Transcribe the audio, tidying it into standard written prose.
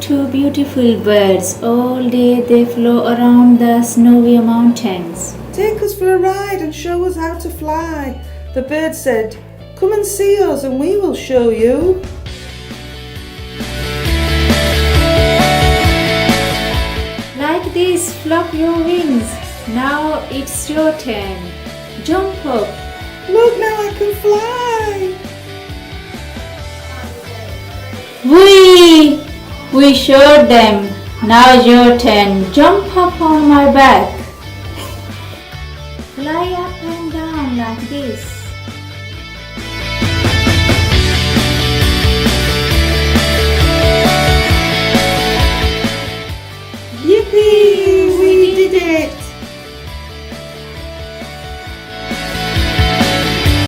two beautiful birds. All day they flew around the snowy mountains. Take us for a ride and show us how to fly. The bird said, come and see us and we will show you. Like this, flap your wings. Now it's your turn. Jump up. Look, now I can fly. Whee! We showed them. Now your turn. Jump up on my back.